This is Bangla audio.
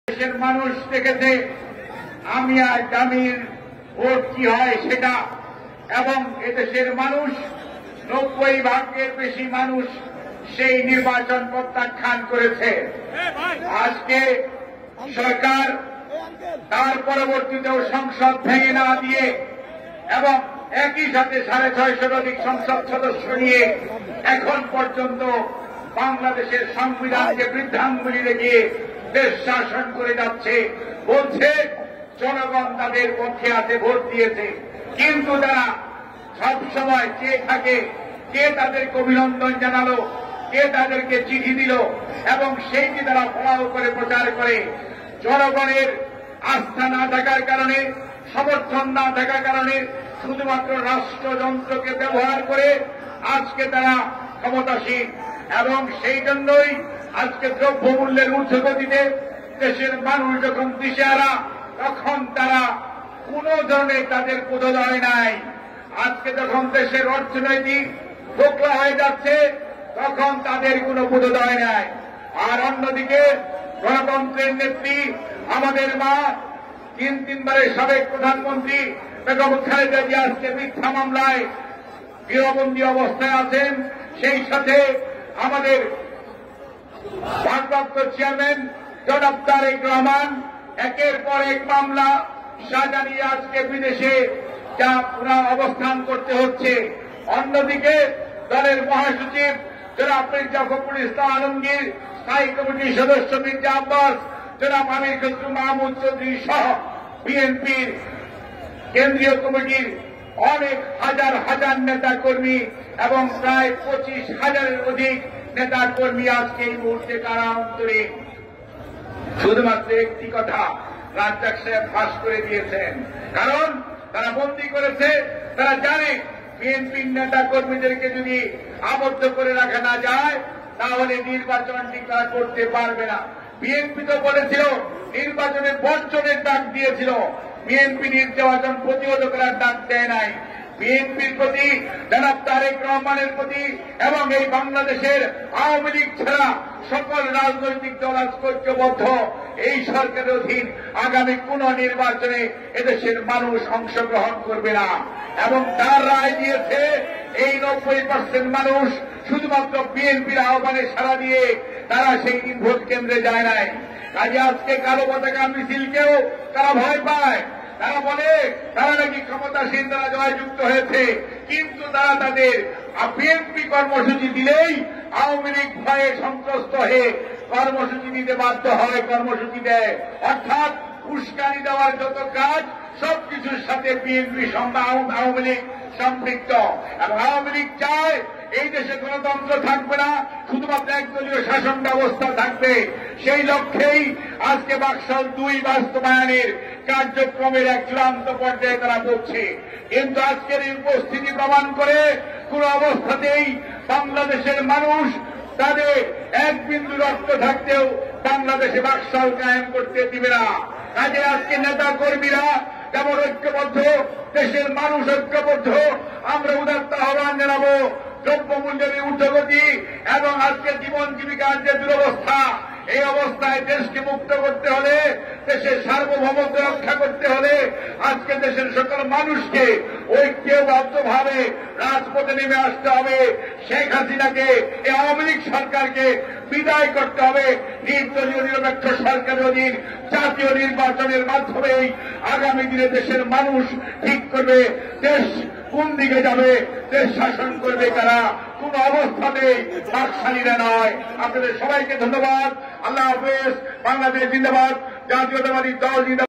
দেশের মানুষ দেখেছে আমি আর জামির ভোট কি হয় সেটা, এবং এদেশের মানুষ 90% বেশি মানুষ সেই নির্বাচন প্রত্যাখ্যান করেছে। আজকে সরকার তার পরবর্তীতেও সংসদ ভেঙে না দিয়ে এবং একই সাথে 650 অধিক সংসদ সদস্য নিয়ে এখন পর্যন্ত বাংলাদেশের সংবিধানকে বৃদ্ধাঙ্গুলি রেখে দেশ শাসন করে যাচ্ছে। বলছে জনগণ তাদের পক্ষে আছে, ভোট দিয়েছে, কিন্তু তারা সবসময় চেয়ে থাকে কে তাদেরকে অভিনন্দন জানালো, কে তাদেরকে চিঠি দিল, এবং সেইটি তারা ফলাও করে প্রচার করে। জনগণের আস্থা না থাকার কারণে, সমর্থন না থাকার কারণে শুধুমাত্র রাষ্ট্রযন্ত্রকে ব্যবহার করে আজকে তারা ক্ষমতাসীন, এবং সেই জন্যই আজকে দ্রব্যমূল্যের ঊর্ধ্বগতিতে দেশের মানুষ যখন দিশেহারা, তখন তারা কোন ধরনের তাদের বোধোদয় নাই। আজকে যখন দেশের অর্থনৈতিক ধোকলা হয়ে যাচ্ছে, তখন তাদের কোনো বোধোদয় নাই। আর অন্যদিকে গণতন্ত্রের নেত্রী আমাদের মা, 3বারের সাবেক প্রধানমন্ত্রী বেগম খালেদা জিয়া আজকে মিথ্যা মামলায় গৃহবন্দী অবস্থায় আছেন। সেই সাথে আমাদের ভারপ্রাপ্ত চেয়ারম্যান জনাব তারেক রহমান একের পর এক মামলা সাজা নিয়ে আজকে বিদেশে যা পুনঃ অবস্থান করতে হচ্ছে। অন্যদিকে দলের মহাসচিব জনাব মির্জা ফখরুল ইসলাম আলমগীর, স্থায়ী কমিটির সদস্য মির্জা আব্বাস, জনাব আমির খসরু মাহমুদ চৌধুরী সহ বিএনপির কেন্দ্রীয় কমিটির অনেক হাজার হাজার নেতা কর্মী এবং প্রায় 25,000-এর অধিক নেতা কর্মী আজকে এই মুহূর্তে কারান্তরে। শুধুমাত্র একটি কথা রাজ্জাক সাহেব ফাঁস করে দিয়েছেন, কারণ তারা বন্দী করেছে। তারা জানে বিএনপির নেতা কর্মীদেরকে যদি আবদ্ধ করে রাখা না যায়, তাহলে নির্বাচনটি তারা করতে পারবে না। বিএনপি তো বলেছিল নির্বাচনে বর্জনের ডাক দিয়েছিল, বিএনপি নির্বাচন প্রতিহত করার ডাক দেয় নাই। বিএনপির প্রতি, জনাব তারেক রহমানের প্রতি এবং এই বাংলাদেশের আওয়ামী লীগ ছাড়া সকল রাজনৈতিক দল ঐক্যবদ্ধ। এই সরকারের অধীন আগামী কোন নির্বাচনে এদেশের মানুষ অংশগ্রহণ করবে না, এবং তার রায় দিয়েছে এই 90% মানুষ শুধুমাত্র বিএনপির আহ্বানে সাড়া দিয়ে তারা সেই দিন ভোট কেন্দ্রে যায় নাই। কাজে আজকে কালো পতাকা মিছিলকেও তারা ভয় পায়। তারা বলে তারা নাকি ক্ষমতাসীন, তারা জয়যুক্ত হয়েছে, কিন্তু তারা তাদের বিএনপি কর্মসূচি দিলেই আওয়ামী লীগ ভয়ে সন্ত্রস্ত হয়ে কর্মসূচি দিতে বাধ্য হয়, কর্মসূচি দেয়। অর্থাৎ উস্কানি দেওয়ার যত কাজ সবকিছুর সাথে বিএনপি আওয়ামী লীগ সম্পৃক্ত, এবং আওয়ামী লীগ চায় এই দেশে গণতন্ত্র থাকবে না, শুধুমাত্র একদলীয় শাসন ব্যবস্থা থাকবে। সেই লক্ষ্যেই আজকে বাকশাল 2 বাস্তবায়নের কার্যক্রমের এক চূড়ান্ত পর্যায়ে তারা পৌঁছে। কিন্তু আজকের এই উপস্থিতি প্রমাণ করে কোন অবস্থাতেই বাংলাদেশের মানুষ তাদের এক বিন্দু রক্ত থাকতেও বাংলাদেশে বাকশাল কায়েম করতে দিবে না। কাজে আজকে নেতা কর্মীরা যেমন ঐক্যবদ্ধ, দেশের মানুষ ঐক্যবদ্ধ, আমরা উদাত্ত আহ্বান জানাবো দ্রব্যমূল্যের ঊর্ধ্বগতি এবং আজকে জীবন জীবিকার যে দুরবস্থা, এই অবস্থায় দেশকে মুক্ত করতে হলে, দেশের সার্বভৌমত্ব রক্ষা করতে হলে আজকে দেশের সকল মানুষকে ঐক্যবদ্ধভাবে রাজপথে নেমে আসতে হবে। শেখ হাসিনাকে, এই আওয়ামী লীগ সরকারকে বিদায় করতে হবে। নির্দলীয় নিরপেক্ষ সরকারের অধীন জাতীয় নির্বাচনের মাধ্যমেই আগামী দিনে দেশের মানুষ ঠিক করবে দেশ কোন দিকে যাবে, দেশ শাসন করবে কারা, কোন অবস্থাতেই বাকশালীরা নয়। আপনাদের সবাইকে ধন্যবাদ। আল্লাহ হাফেজ। বাংলাদেশ জিন্দাবাদ। জাতীয়তাবাদী দল জিন্দাবাদ।